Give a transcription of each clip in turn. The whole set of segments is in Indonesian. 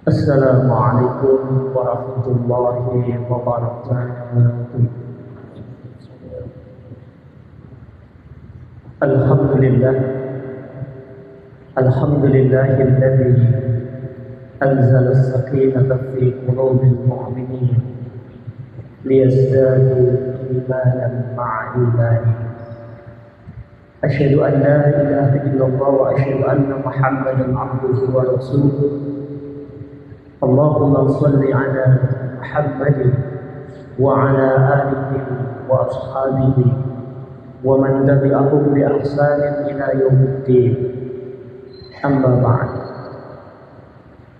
Assalamualaikum warahmatullahi wabarakatuh. Alhamdulillah, alhamdulillahilladzi anzala as-sakinata fi qulubil mu'minin liyazdadu imanan ma'a imanihim. Asyhadu an la ilaha illallah wa asyhadu anna Muhammadan abduhu wa rasuluh. Allahumma salli ala Muhammadin wa ala alihi wa ashabihi wa man tabi'ahum bi ihsanin ila yaumiddin. Amma ba'd.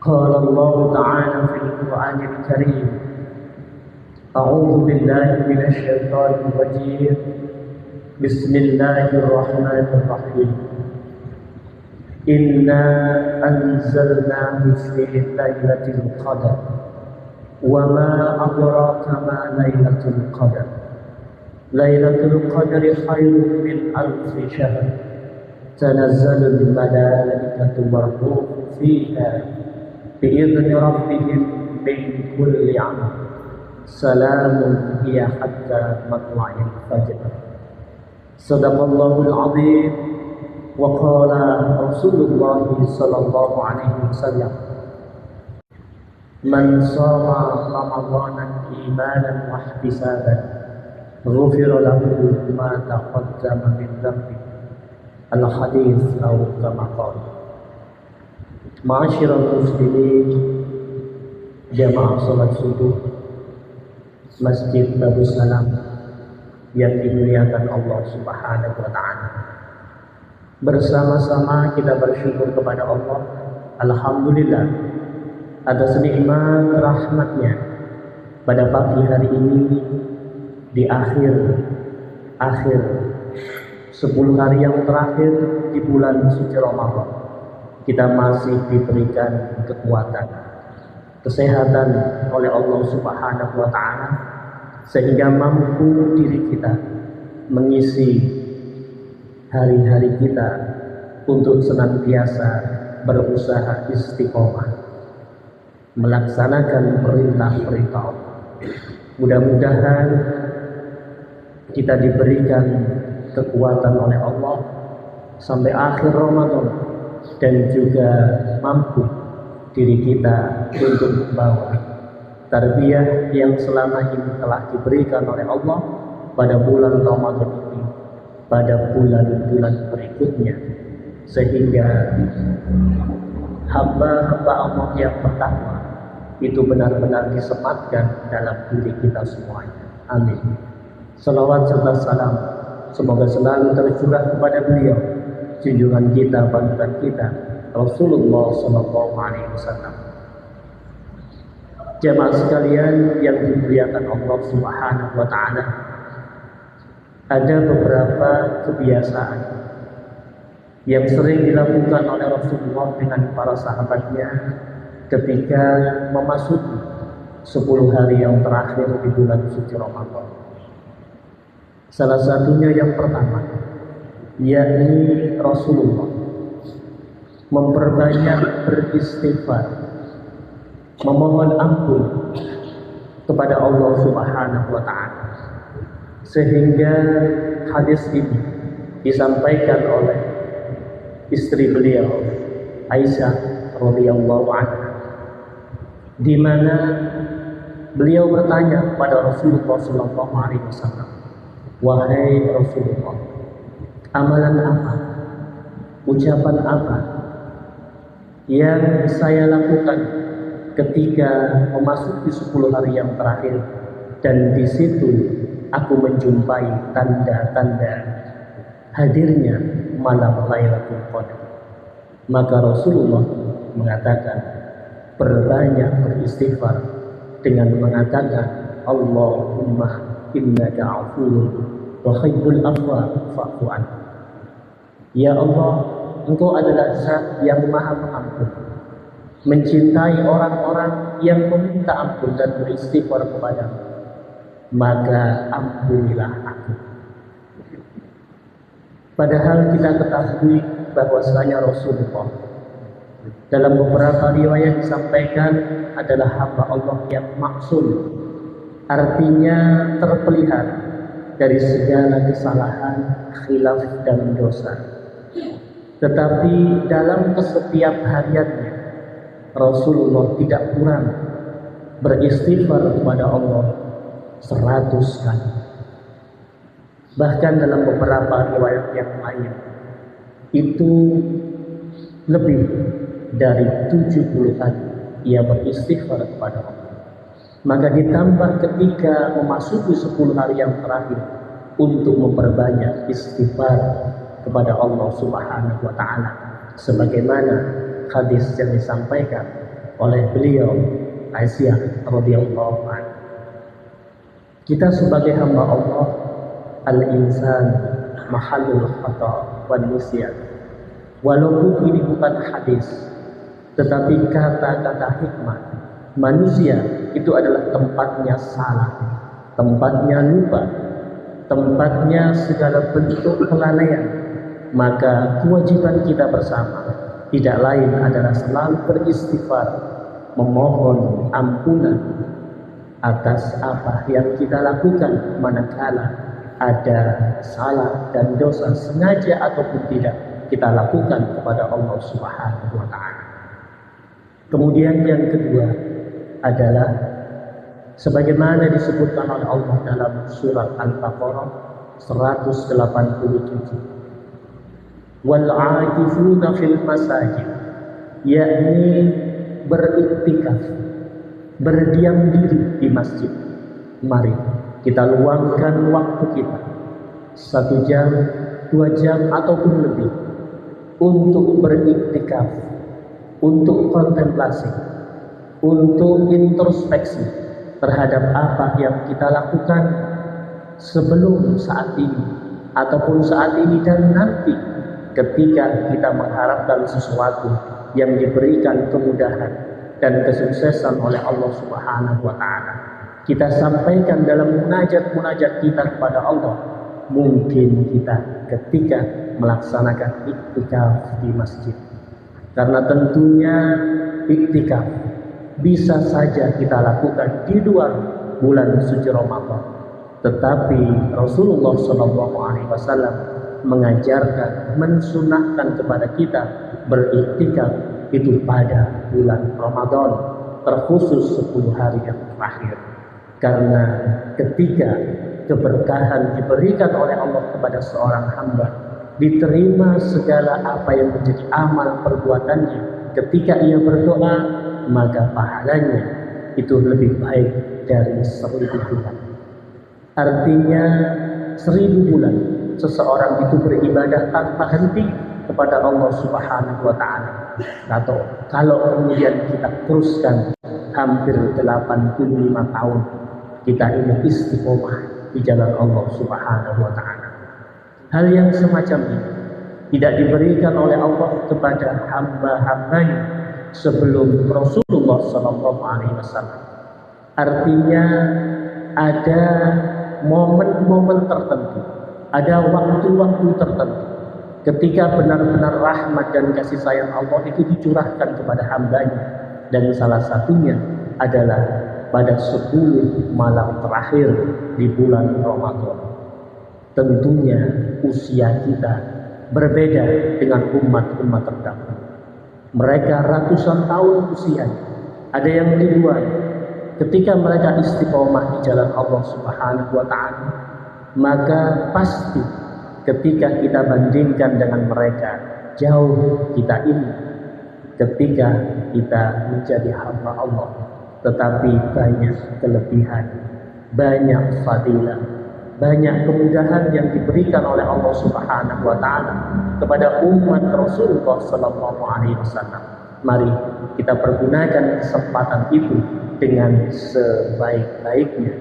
Qala Allah ta'ala fil Qur'anil Karim, A'udzu billahi minasy syaithanir rajim. Bismillahirrahmanirrahim. Inna anzalnahu fi lailatul qadar wa ma adraka ma lailatul qadar. Lailatul qadri khairun min alfi syahr. Tanazzalul malaikatu war-ruhu fiha bi'izni rabbihim min kulli amr. Salamun hiya hatta matla'il fajr. Sadaqallahul azim. وقال رسول الله صلى الله عليه وسلم من صام رمضان إيمانا واحتسابا غفر له ما تقدم من ذنبه. الحديث أو كما قال. Ma'asyiral muslimin, jamaah salat subuh Masjid Babus Salam yang dimuliakan Allah Subhanahu wa taala. Bersama-sama kita bersyukur kepada Allah, alhamdulillah atas nikmat rahmatnya pada pagi hari ini di akhir 10 hari yang terakhir di bulan suci Ramadan. Kita masih diberikan kekuatan, kesehatan oleh Allah Subhanahu wa taala sehingga mampu diri kita mengisi hari-hari kita untuk senantiasa berusaha istiqomah melaksanakan perintah-perintah Allah. Mudah-mudahan kita diberikan kekuatan oleh Allah sampai akhir Ramadan dan juga mampu diri kita untuk membawa tarbiyah yang selama ini telah diberikan oleh Allah pada bulan Ramadan ini, pada bulan-bulan berikutnya, sehingga hamba-hamba Allah yang bertakwa itu benar-benar disematkan dalam diri kita semuanya. Amin. Salawat serta salam semoga selalu tercurah kepada beliau, junjungan kita, panutan kita, Rasulullah Sallallahu Alaihi Wasallam. Jamaah sekalian yang dimuliakan Allah Subhanahu Wa Taala, ada beberapa kebiasaan yang sering dilakukan oleh Rasulullah dengan para sahabatnya ketika memasuki 10 hari yang terakhir di bulan suci Ramadan. Salah satunya yang pertama, yakni Rasulullah memperbanyak beristighfar, memohon ampun kepada Allah Subhanahu wa taala. Sehingga hadis ini disampaikan oleh istri beliau Aisyah radhiyallahu anha, di mana beliau bertanya kepada Rasulullah sallallahu alaihi wasallam, "Wahai Rasulullah, amalan apa, ucapan apa yang saya lakukan ketika memasuki 10 hari yang terakhir dan di situ aku menjumpai tanda-tanda hadirnya malam Lailatul Qadar?" Maka Rasulullah mengatakan, perbanyak beristighfar dengan mengatakan, Allahumma innaka afuwwun tuhibbul afwa fa'fu anni. Ya Allah, Engkau adalah Zat yang Maha Pengampun, mencintai orang-orang yang meminta ampun dan beristighfar kepadamu, maka ampunilah aku. Padahal kita ketahui bahwasanya Rasulullah Dalam beberapa riwayat disampaikan adalah hamba Allah yang maksum, artinya terpelihara dari segala kesalahan, khilaf dan dosa. Tetapi dalam setiap hariannya Rasulullah tidak kurang beristighfar kepada Allah 100 kali. Bahkan dalam beberapa riwayat yang lain itu lebih dari 70 kali ia beristighfar kepada Allah. Maka ditambah ketika memasuki 10 hari yang terakhir untuk memperbanyak istighfar kepada Allah Subhanahu wa taala, sebagaimana hadis yang disampaikan oleh beliau Aisyah radhiyallahu anha. Kita sebagai hamba Allah, al-insan mahallul khata' wan nisyan. Walaupun ini bukan hadis, tetapi kata-kata hikmah, manusia itu adalah tempatnya salah, tempatnya lupa, tempatnya segala bentuk kelalaian. Maka kewajiban kita bersama tidak lain adalah selalu beristighfar, memohon ampunan atas apa yang kita lakukan manakala ada salah dan dosa sengaja ataupun tidak kita lakukan kepada Allah Subhanahu wa taala. Kemudian yang kedua adalah sebagaimana disebutkan oleh Allah dalam surat Al-Baqarah 187. Wal 'akifuna fil masajid, yakni beriktikaf, berdiam diri di masjid. Mari kita luangkan waktu kita 1 jam, 2 jam ataupun lebih untuk beriktikaf, untuk kontemplasi, untuk introspeksi terhadap apa yang kita lakukan sebelum saat ini ataupun saat ini dan nanti ketika kita mengharapkan sesuatu yang diberikan kemudahan dan kesuksesan oleh Allah Subhanahu wa taala. Kita sampaikan dalam munajat-munajat kita kepada Allah. Mungkin kita ketika melaksanakan iktikaf di masjid. Karena tentunya iktikaf bisa saja kita lakukan di luar bulan suci Ramadan. Tetapi Rasulullah SAW mengajarkan, mensunahkan kepada kita beriktikaf itu pada bulan Ramadan, terkhusus 10 hari yang terakhir. Karena ketika keberkahan diberikan oleh Allah kepada seorang hamba, diterima segala apa yang menjadi amal perbuatannya ketika ia berdoa, maka pahalanya itu lebih baik dari 1000 bulan. Artinya 1000 bulan seseorang itu beribadah tanpa henti kepada Allah Subhanahu wa taala. Atau kalau kemudian kita teruskan hampir 85 tahun kita ini istiqomah di jalan Allah Subhanahu wa taala. Hal yang semacam ini tidak diberikan oleh Allah kepada hamba-hambanya sebelum Rasulullah SAW. Artinya ada momen-momen tertentu, ada waktu-waktu tertentu ketika benar-benar rahmat dan kasih sayang Allah itu dicurahkan kepada hambanya, dan salah satunya adalah pada 10 malam terakhir di bulan Ramadan. Tentunya usia kita berbeda dengan umat-umat terdahulu. Mereka ratusan tahun usianya, ada yang ribuan. Ketika mereka istiqomah di jalan Allah Subhanahu wa taala, maka pasti ketika kita bandingkan dengan mereka, jauh kita ini ketika kita menjadi hamba Allah, tetapi banyak kelebihan, banyak fadilah, banyak kemudahan yang diberikan oleh Allah Subhanahu wa taala kepada umat Rasulullah sallallahu alaihi wasallam. Mari kita pergunakan kesempatan itu dengan sebaik-baiknya.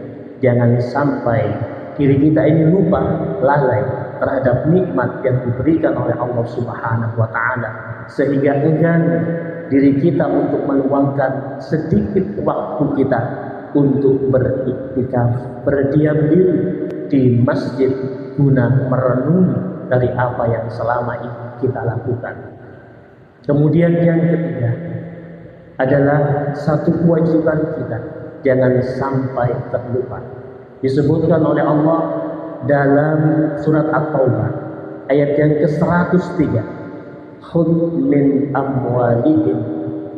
Jangan sampai diri kita ini lupa, lalai terhadap nikmat yang diberikan oleh Allah Subhanahu wa taala, sehingga enggan diri kita untuk meluangkan sedikit waktu kita untuk beriktikaf, berdiam diri di masjid guna merenungi dari apa yang selama ini kita lakukan. Kemudian yang ketiga adalah satu kewajiban kita, jangan sampai terlupa. Disebutkan oleh Allah dalam surat At-Taubah ayat yang ke-103, khudh min amwalihim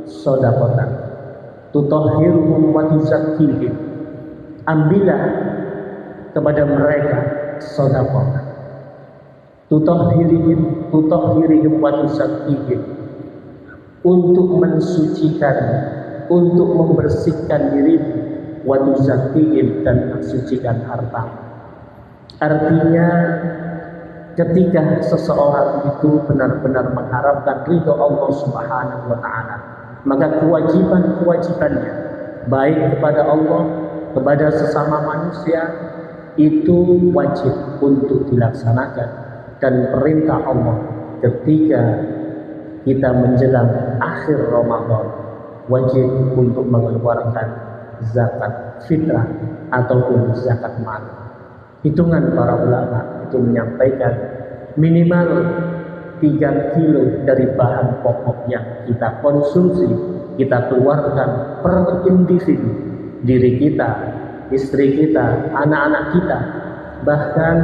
shadaqatan tutahhiruhum wa tuzakkihim. Ambillah kepada mereka sedekah tutahhirihim wa tuzakkihim, untuk mensucikan, untuk membersihkan diri, wa tuzakkihim, dan mensucikan harta. Artinya ketika seseorang itu benar-benar mengharapkan ridho Allah Subhanahu wa taala, maka kewajiban-kewajibannya baik kepada Allah, kepada sesama manusia, itu wajib untuk dilaksanakan. Dan perintah Allah ketika kita menjelang akhir Ramadan, wajib untuk mengeluarkan zakat fitrah ataupun zakat mal. Hitungan para ulama itu menyampaikan minimal 3 kilo dari bahan pokok yang kita konsumsi, kita keluarkan per individu, diri kita, istri kita, anak-anak kita. Bahkan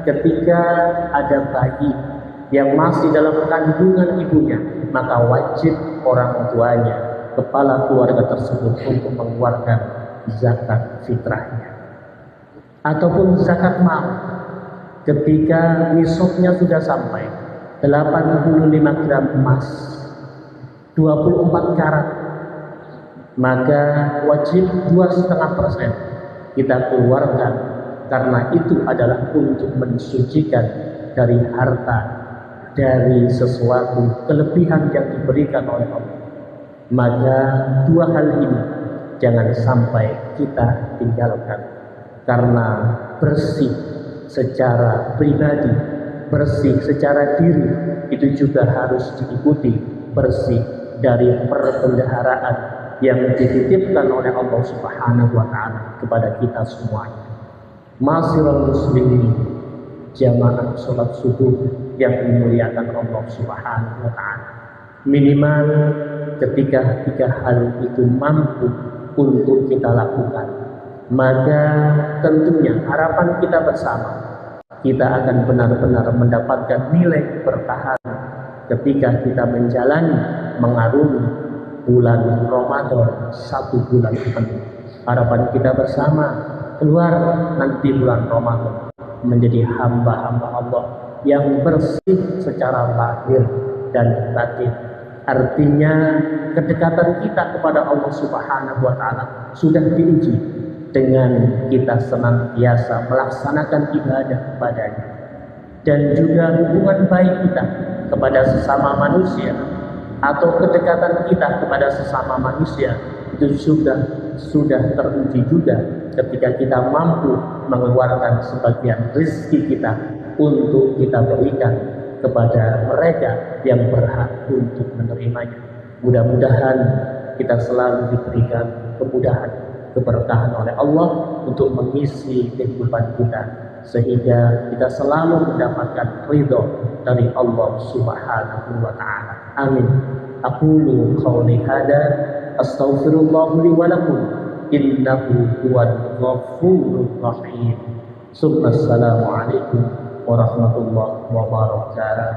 ketika ada bayi yang masih dalam kandungan ibunya, maka wajib orang tuanya, kepala keluarga tersebut, untuk mengeluarkan zakat fitrahnya. Ataupun zakat mal, ketika nisabnya sudah sampai 85 gram emas, 24 karat, maka wajib 2,5% kita keluarkan, karena itu adalah untuk mensucikan dari harta, dari sesuatu kelebihan yang diberikan oleh Allah. Maka dua hal ini jangan sampai kita tinggalkan, karena bersih secara pribadi, bersih secara diri, itu juga harus diikuti bersih dari perbendaharaan yang dititipkan oleh Allah Subhanahu wa taala kepada kita semuanya. Ma'asyiral muslimin, jamaah sholat subuh yang dimuliakan Allah Subhanahu wa taala, minimal ketika 3 hal itu mampu untuk kita lakukan, maka tentunya harapan kita bersama, kita akan benar-benar mendapatkan nilai bertahan ketika kita menjalani, mengarungi bulan Ramadan 1 bulan penuh. Harapan kita bersama, keluar nanti bulan Ramadan menjadi hamba-hamba Allah yang bersih secara lahir dan batin. Artinya kedekatan kita kepada Allah Subhanahu wa taala sudah diuji dengan kita senantiasa melaksanakan ibadah kepadanya, dan juga hubungan baik kita kepada sesama manusia atau kedekatan kita kepada sesama manusia itu sudah teruji juga ketika kita mampu mengeluarkan sebagian rezeki kita untuk kita berikan kepada mereka yang berhak untuk menerimanya. Mudah-mudahan kita selalu diberikan kemudahan, keberkahan oleh Allah untuk mengisi kehidupan kita, sehingga kita selalu mendapatkan ridho dari Allah Subhanahu wa taala. Amin. Aqulu qawli hada, astaghfirullah li wa lakum, innahu huwal ghafurur rahim. Assalamu alaikum warahmatullahi wabarakatuh.